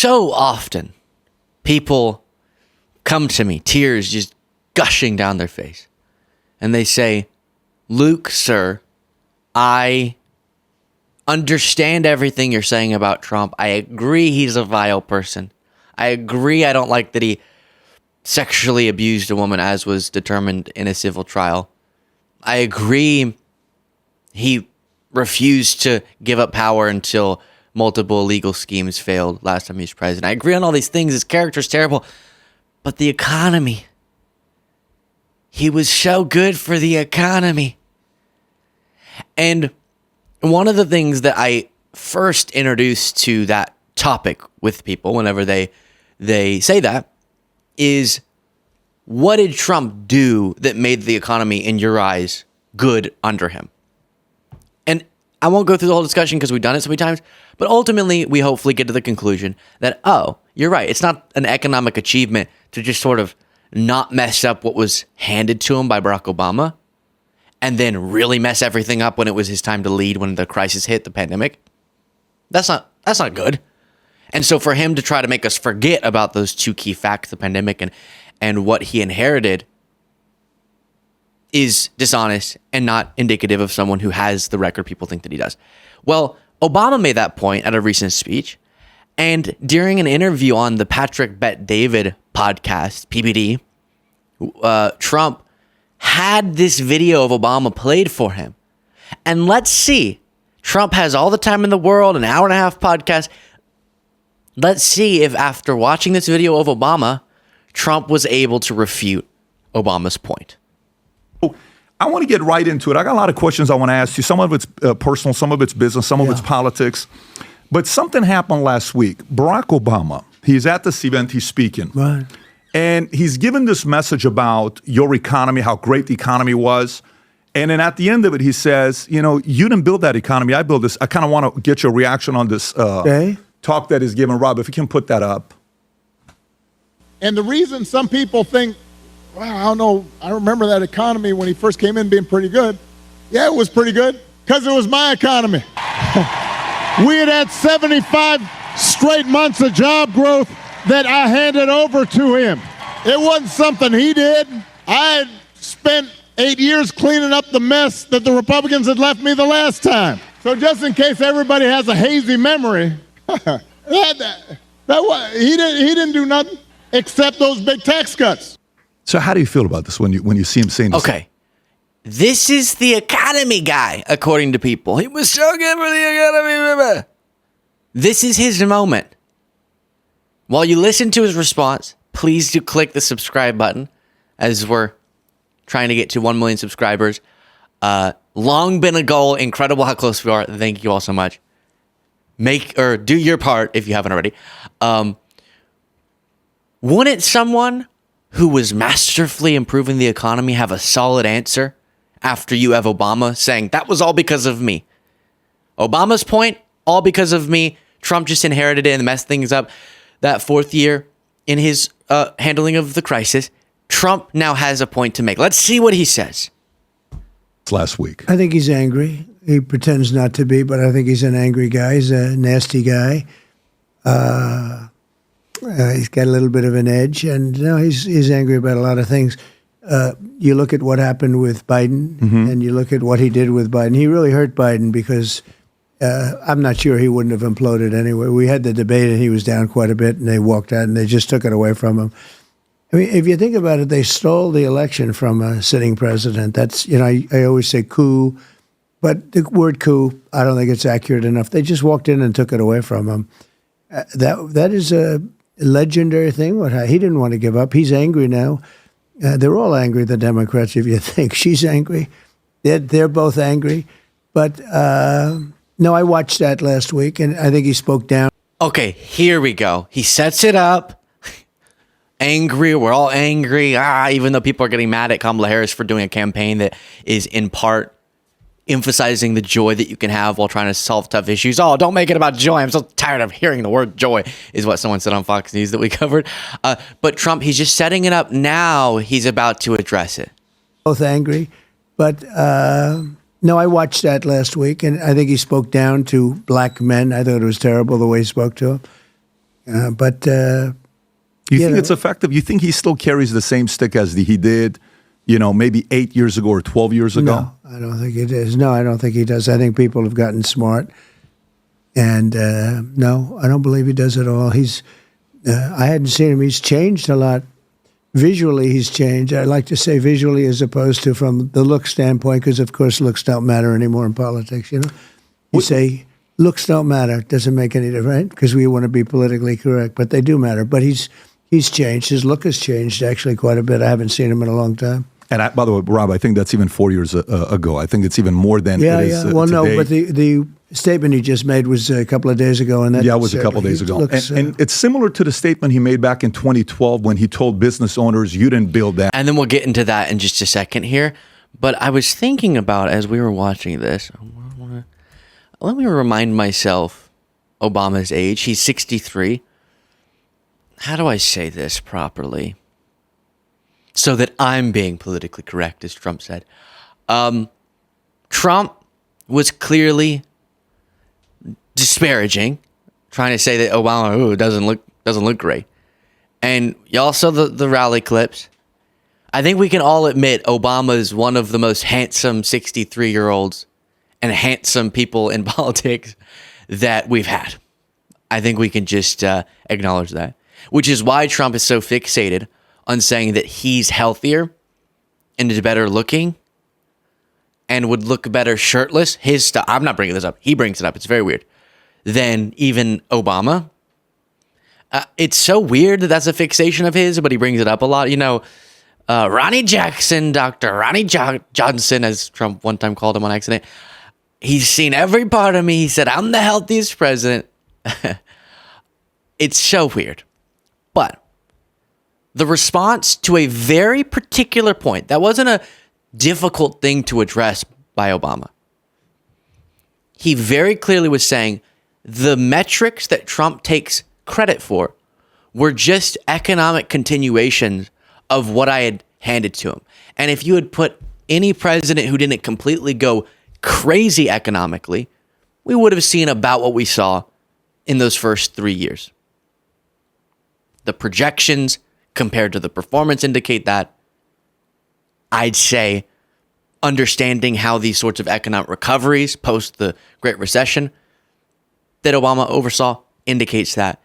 So often, people come to me, tears just gushing down their face, and they say, Luke, sir, I understand everything you're saying about Trump. I agree he's a vile person. I agree I don't like that he sexually abused a woman as was determined in a civil trial. I agree he refused to give up power until multiple legal schemes failed last time he was president. I agree on all these things. His character's terrible. But the economy. He was so good for the economy. And one of the things that I first introduced to that topic with people whenever they say that is, what did Trump do that made the economy, in your eyes, good under him? And I won't go through the whole discussion because we've done it so many times, but ultimately we hopefully get to the conclusion that, oh, you're right. It's not an economic achievement to just sort of not mess up what was handed to him by Barack Obama and then really mess everything up when it was his time to lead when the crisis hit, the pandemic. That's not good. And so for him to try to make us forget about those two key facts, the pandemic and what he inherited, is dishonest and not indicative of someone who has the record people think that he does. Well, Obama made that point at a recent speech, and during an interview on the Patrick Bet-David podcast, PBD, Trump had this video of Obama played for him. And let's see. Trump has all the time in the world, an hour and a half podcast. Let's see if after watching this video of Obama, Trump was able to refute Obama's point. I want to get right into it. I got a lot of questions I want to ask you. Some of it's personal, some of it's business, some of it's politics. But something happened last week. Barack Obama, he's at this event, he's speaking. Right. And he's given this message about your economy, how great the economy was. And then at the end of it, he says, you know, you didn't build that economy. I built this. I kind of want to get your reaction on this talk that he's given. Rob, if you can put that up. And the reason some people think, wow, I don't know, I remember that economy when he first came in being pretty good. Yeah, it was pretty good because it was my economy. We had 75 straight months of job growth that I handed over to him. It wasn't something he did. I had spent 8 years cleaning up the mess that the Republicans had left me the last time. So just in case everybody has a hazy memory, he didn't do nothing except those big tax cuts. So how do you feel about this when you see him saying this? Okay. This is the economy guy, according to people. He was so good for the economy. This is his moment. While you listen to his response, please do click the subscribe button as we're trying to get to 1 million subscribers. Long been a goal. Incredible how close we are. Thank you all so much. Do your part if you haven't already. Wouldn't someone who was masterfully improving the economy have a solid answer after you have Obama saying, that was all because of me? Obama's point, all because of me. Trump just inherited it and messed things up. That fourth year in his handling of the crisis, Trump now has a point to make. Let's see what he says. Last week. I think he's angry. He pretends not to be, but I think he's an angry guy. He's a nasty guy. He's got a little bit of an edge, and he's angry about a lot of things. You look at what happened with Biden, and you look at what he did with Biden. He really hurt Biden because I'm not sure he wouldn't have imploded anyway. We had the debate, and he was down quite a bit, and they walked out, and they just took it away from him. I mean, if you think about it, they stole the election from a sitting president. That's, I always say coup, but the word coup, I don't think it's accurate enough. They just walked in and took it away from him. That is a legendary thing. He didn't want to give up. He's angry now. They're all angry, the Democrats, if you think. She's angry. They're both angry. But no, I watched that last week, and I think he spoke down. Okay, here we go. He sets it up. Angry. We're all angry. Even though people are getting mad at Kamala Harris for doing a campaign that is in part emphasizing the joy that you can have while trying to solve tough issues. Oh, don't make it about joy. I'm so tired of hearing the word joy, is what someone said on Fox News that we covered. But Trump, he's just setting it up now. He's about to address it. Both angry. But no, I watched that last week, and I think he spoke down to black men. I thought it was terrible the way he spoke to them. But You think it's effective? You think he still carries the same stick as he did, maybe 8 years ago or 12 years ago? No, I don't think it is. No, I don't think he does. I think people have gotten smart. And no, I don't believe he does at all. I hadn't seen him. He's changed a lot. Visually, he's changed. I like to say visually as opposed to from the look standpoint, because, of course, looks don't matter anymore in politics, You say looks don't matter. It doesn't make any difference, right? Because we want to be politically correct. But they do matter. But he's changed. His look has changed actually quite a bit. I haven't seen him in a long time. And by the way, Rob, I think that's even 4 years ago. I think it's even more than it is Well, today. no, but the statement he just made was a couple of days ago. And that it was a couple of days ago. And it's similar to the statement he made back in 2012 when he told business owners, you didn't build that. And then we'll get into that in just a second here. But I was thinking about, as we were watching this, let me remind myself Obama's age. He's 63. How do I say this properly so that I'm being politically correct, as Trump said? Trump was clearly disparaging, trying to say that Obama doesn't look great. And y'all saw the rally clips. I think we can all admit Obama is one of the most handsome 63-year-olds and handsome people in politics that we've had. I think we can just acknowledge that. Which is why Trump is so fixated on saying that he's healthier and is better looking and would look better shirtless. His stuff, I'm not bringing this up. He brings it up. It's very weird. Than even Obama. It's so weird that that's a fixation of his, but he brings it up a lot. Ronnie Jackson, Dr. Ronnie Johnson, as Trump one time called him on accident. He's seen every part of me. He said, I'm the healthiest president. It's so weird. But the response to a very particular point, that wasn't a difficult thing to address by Obama. He very clearly was saying the metrics that Trump takes credit for were just economic continuations of what I had handed to him. And if you had put any president who didn't completely go crazy economically, we would have seen about what we saw in those first 3 years. The projections compared to the performance indicate that. I'd say understanding how these sorts of economic recoveries post the Great Recession that Obama oversaw indicates that.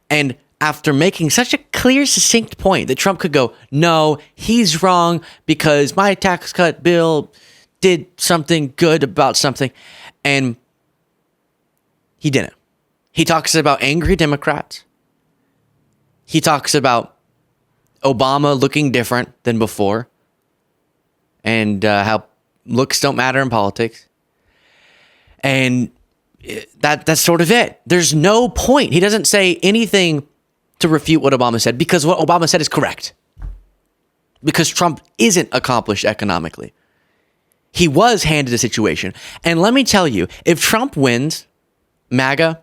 And after making such a clear, succinct point that Trump could go, no, he's wrong because my tax cut bill did something good about something. And he didn't. He talks about angry Democrats. He talks about Obama looking different than before and how looks don't matter in politics. And that's sort of it. There's no point. He doesn't say anything to refute what Obama said because what Obama said is correct. Because Trump isn't accomplished economically. He was handed a situation. And let me tell you, if Trump wins MAGA,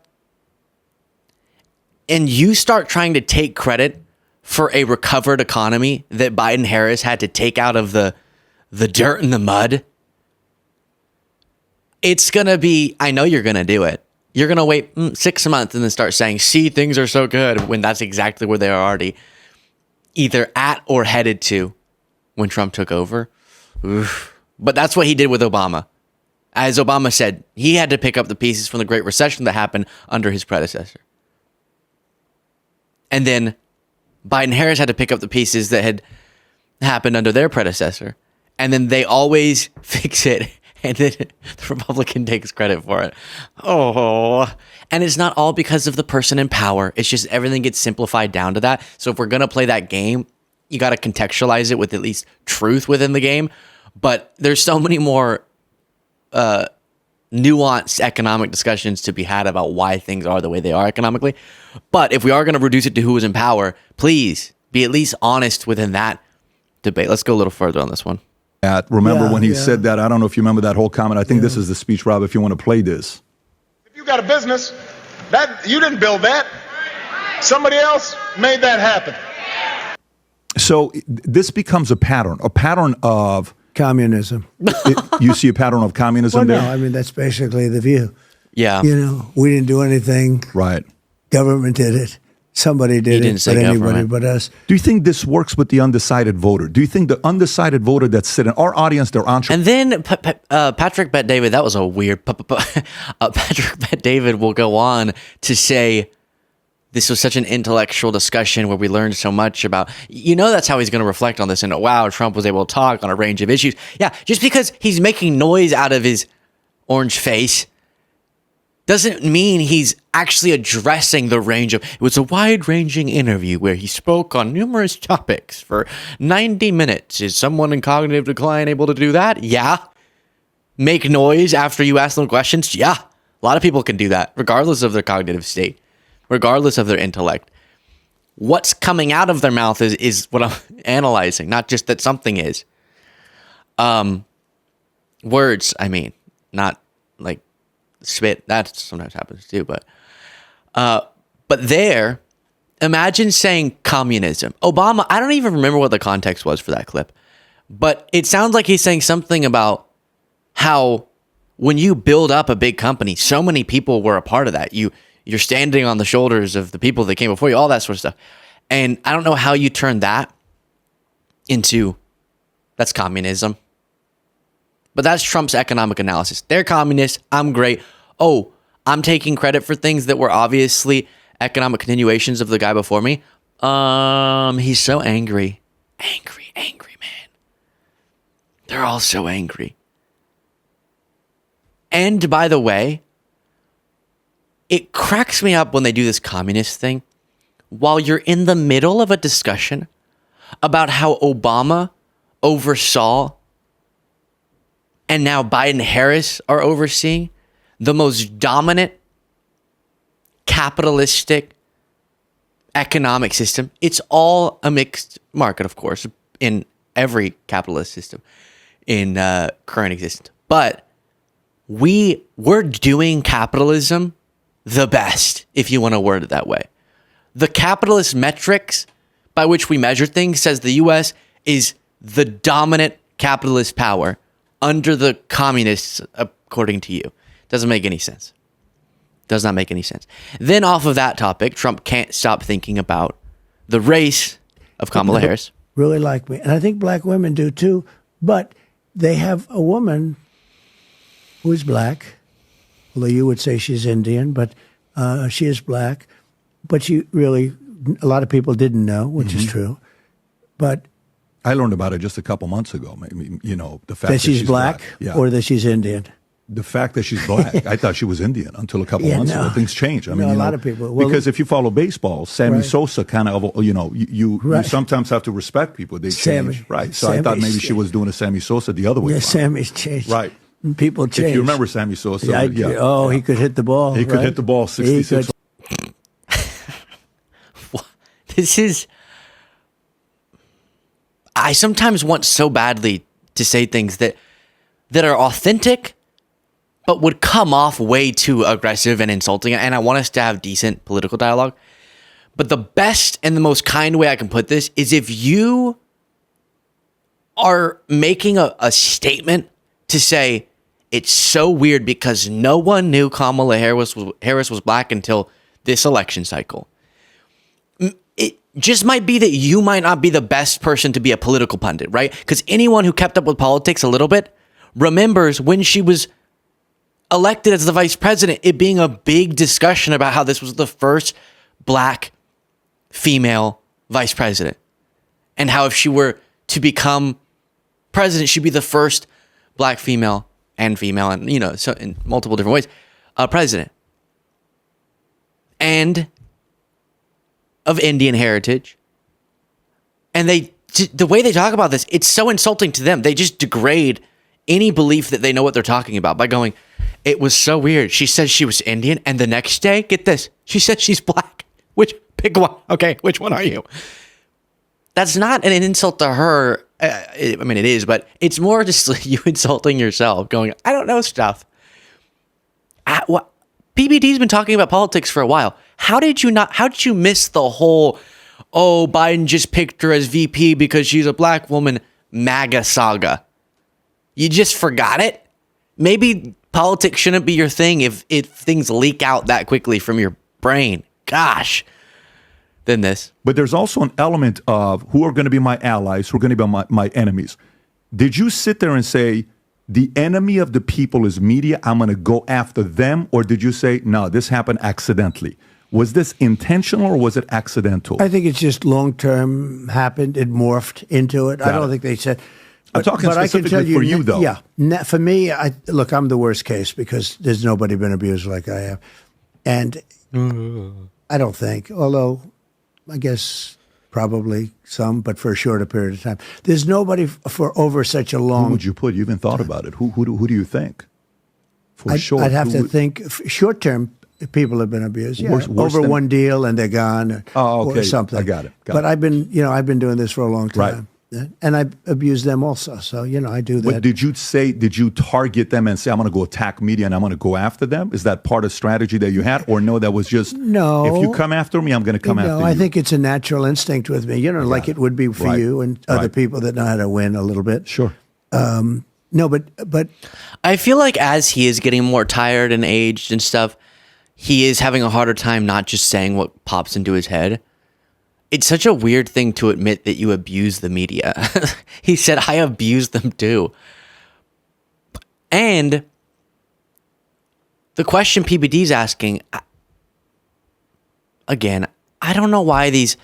and you start trying to take credit for a recovered economy that Biden-Harris had to take out of the dirt and the mud, it's going to be, I know you're going to do it. You're going to wait 6 months and then start saying, see, things are so good, when that's exactly where they are already either at or headed to when Trump took over. Oof. But that's what he did with Obama. As Obama said, he had to pick up the pieces from the Great Recession that happened under his predecessor. And then Biden-Harris had to pick up the pieces that had happened under their predecessor. And then they always fix it. And then the Republican takes credit for it. Oh. And it's not all because of the person in power. It's just everything gets simplified down to that. So if we're going to play that game, you got to contextualize it with at least truth within the game. But there's so many more nuanced economic discussions to be had about why things are the way they are economically. But if we are going to reduce it to who is in power, please be at least honest within that debate. Let's go a little further on this one. Remember when he said that? I don't know if you remember that whole comment. I think this is the speech, Rob, if you want to play this. If you got a business, that you didn't build that. Somebody else made that happen. So this becomes a pattern of communism. You see a pattern of communism there? No, I mean, that's basically the view. Yeah. We didn't do anything. Right. Government did it. somebody did didn't it, say but anybody government. but us. Do you think this works with the undecided voter? Do you think the undecided voter that's sitting, our audience, they're entrepreneurs? And then Patrick Bet David, that was a weird. Patrick Bet David will go on to say, this was such an intellectual discussion where we learned so much about, that's how he's going to reflect on this. And wow, Trump was able to talk on a range of issues. Yeah, just because he's making noise out of his orange face doesn't mean he's actually addressing the range of, it was a wide-ranging interview where he spoke on numerous topics for 90 minutes. Is someone in cognitive decline able to do that? Yeah. Make noise after you ask them questions? Yeah. A lot of people can do that, regardless of their cognitive state, regardless of their intellect. What's coming out of their mouth is what I'm analyzing, not just that something is. Words, I mean, not like spit. That sometimes happens too, but there, imagine saying communism. Obama, I don't even remember what the context was for that clip, but it sounds like he's saying something about how when you build up a big company, so many people were a part of that. You're standing on the shoulders of the people that came before you, all that sort of stuff. And I don't know how you turn that into, that's communism. But that's Trump's economic analysis. They're communists. I'm great. Oh, I'm taking credit for things that were obviously economic continuations of the guy before me. He's so angry. Angry, man. They're all so angry. And by the way, it cracks me up when they do this communist thing while you're in the middle of a discussion about how Obama oversaw and now Biden and Harris are overseeing the most dominant capitalistic economic system. It's all a mixed market, of course, in every capitalist system in current existence. But we're doing capitalism the best, if you want to word it that way. The capitalist metrics by which we measure things says the U.S. is the dominant capitalist power under the communists, according to you. Doesn't make any sense. Does not make any sense. Then off of that topic, Trump can't stop thinking about the race of Kamala Harris. Really like me. And I think black women do too. But they have a woman who is black, although you would say she's Indian, but she is black. But she really, a lot of people didn't know, which is true. But I learned about it just a couple months ago. Maybe, the fact that she's black, yeah. Or that she's Indian. The fact that she's black, I thought she was Indian until a couple months ago. Things changed. I mean, a lot of people. Well, because if you follow baseball, Sammy right. Sosa kind of, you Right. sometimes have to respect people. They Sammy. change, right? So I thought maybe she was doing a Sammy Sosa the other way. Yeah, around. Sammy's changed. Right. People change. If you remember Sammy Sosa, he could hit the ball. He could hit the ball 66. This is... I sometimes want so badly to say things that are authentic, but would come off way too aggressive and insulting. And I want us to have decent political dialogue. But the best and the most kind way I can put this is if you are making a statement to say, it's so weird because no one knew Kamala Harris was black until this election cycle. It just might be that you might not be the best person to be a political pundit, right? Because anyone who kept up with politics a little bit remembers when she was elected as the vice president, it being a big discussion about how this was the first black female vice president. And how if she were to become president, she'd be the first black female and so in multiple different ways, president. And of Indian heritage. And the way they talk about this, it's so insulting to them. They just degrade any belief that they know what they're talking about by going, it was so weird. She said she was Indian, and the next day, get this, she said she's black. Pick one. Okay, which one are you? That's not an insult to her. I mean, it is, but it's more just you insulting yourself, going, I don't know stuff. PBD's been talking about politics for a while. How did you miss the whole, Biden just picked her as VP because she's a black woman MAGA saga? You just forgot it? Maybe politics shouldn't be your thing if things leak out that quickly from your brain. Gosh. than this. But there's also an element of who are going to be my allies, who are going to be my enemies. Did you sit there and say, the enemy of the people is media, I'm going to go after them? Or did you say, no, this happened accidentally? Was this intentional or was it accidental? I think it's just long-term happened. It morphed into it. I don't think they said... I'm talking specifically for you, though. Yeah. For me, look, I'm the worst case because there's nobody been abused like I have. And I don't think, although I guess probably some, but for a shorter period of time. There's nobody for over such a long... Who would you put? You even thought about it. Who do you think? I'd have to think short-term. People have been abused, worse over than, one deal and they're gone, or something. I got it. But I've been doing this for a long time, and I've abused them also. So I do that. But did you target them and say, I'm going to go attack media and I'm going to go after them? Is that part of strategy that you had, or no? That was just no. If you come after me, I'm going to come after you. I think it's a natural instinct with me, like it would be for you and other people that know how to win a little bit. Sure. No, but I feel like as he is getting more tired and aged and stuff, he is having a harder time not just saying what pops into his head. It's such a weird thing to admit that you abuse the media. He said, I abuse them too. And the question PBD's asking, again, I don't know why these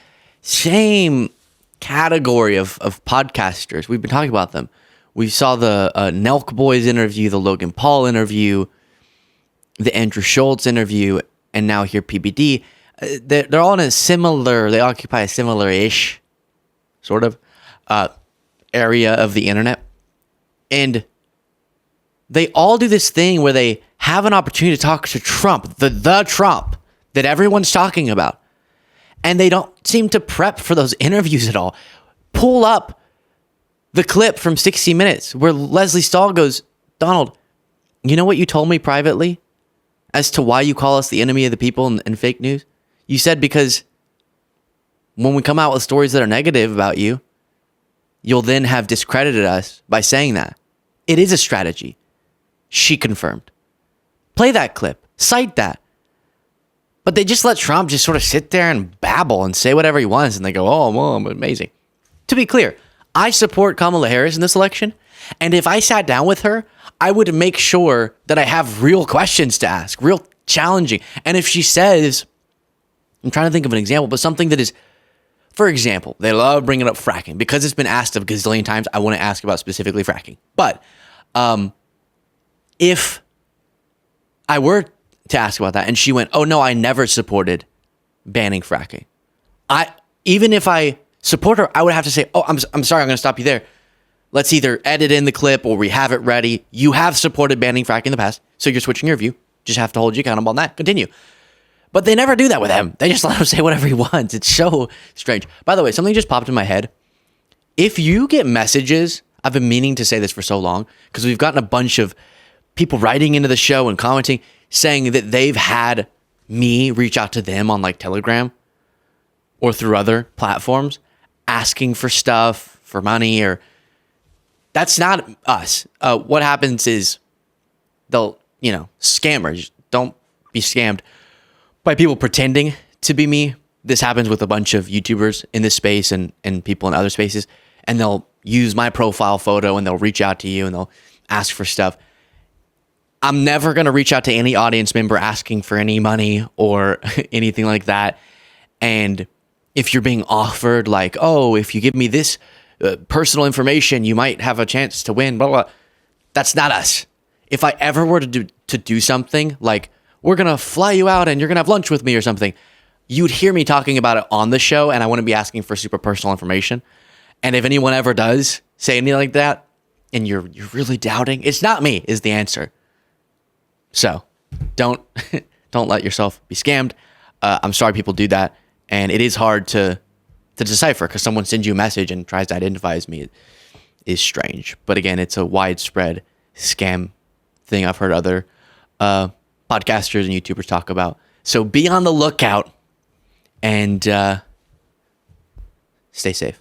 same category of podcasters, we've been talking about them. We saw the Nelk Boys interview, the Logan Paul interview, the Andrew Schultz interview, and now here PBD. They're all in they occupy a similar-ish sort of area of the internet. And they all do this thing where they have an opportunity to talk to Trump, the Trump that everyone's talking about. And they don't seem to prep for those interviews at all. Pull up the clip from 60 Minutes where Leslie Stahl goes, Donald, you know what you told me privately as to why you call us the enemy of the people and fake news? You said because when we come out with stories that are negative about you, you'll then have discredited us by saying that. It is a strategy. She confirmed. Play that clip. Cite that. But they just let Trump just sort of sit there and babble and say whatever he wants. And they go, oh, well, I'm amazing. To be clear, I support Kamala Harris in this election. And if I sat down with her, I would make sure that I have real questions to ask, real challenging. And if she says, I'm trying to think of an example, but something that is, for example, they love bringing up fracking. Because it's been asked a gazillion times, I want to ask about specifically fracking. But if I were to ask about that and she went, oh no, I never supported banning fracking. Even if I support her, I would have to say, oh, I'm sorry, I'm going to stop you there. Let's either edit in the clip or we have it ready. You have supported banning fracking in the past, so you're switching your view. Just have to hold you accountable on that. Continue. But they never do that with him. They just let him say whatever he wants. It's so strange. By the way, something just popped in my head. If you get messages, I've been meaning to say this for so long, because we've gotten a bunch of people writing into the show and commenting, saying that they've had me reach out to them on like Telegram or through other platforms, asking for stuff, for money, or... That's not us. What happens is they'll, scammers. Don't be scammed by people pretending to be me. This happens with a bunch of YouTubers in this space and people in other spaces. And they'll use my profile photo and they'll reach out to you and they'll ask for stuff. I'm never going to reach out to any audience member asking for any money or anything like that. And if you're being offered like, oh, if you give me this personal information, you might have a chance to win, blah, blah. That's not us. If I ever were to do something like, we're going to fly you out and you're going to have lunch with me or something, you'd hear me talking about it on the show and I wouldn't be asking for super personal information. And if anyone ever does say anything like that and you're really doubting, it's not me is the answer. So don't let yourself be scammed. I'm sorry people do that. And it is hard to decipher because someone sends you a message and tries to identify as me. It is strange. But again, it's a widespread scam thing I've heard other podcasters and YouTubers talk about. So be on the lookout and stay safe.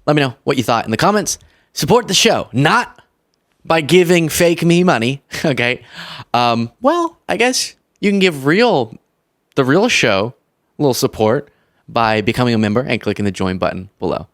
Let me know what you thought in the comments. Support the show, not by giving fake me money, okay? Well, I guess you can give the real show a little support by becoming a member and clicking the join button below.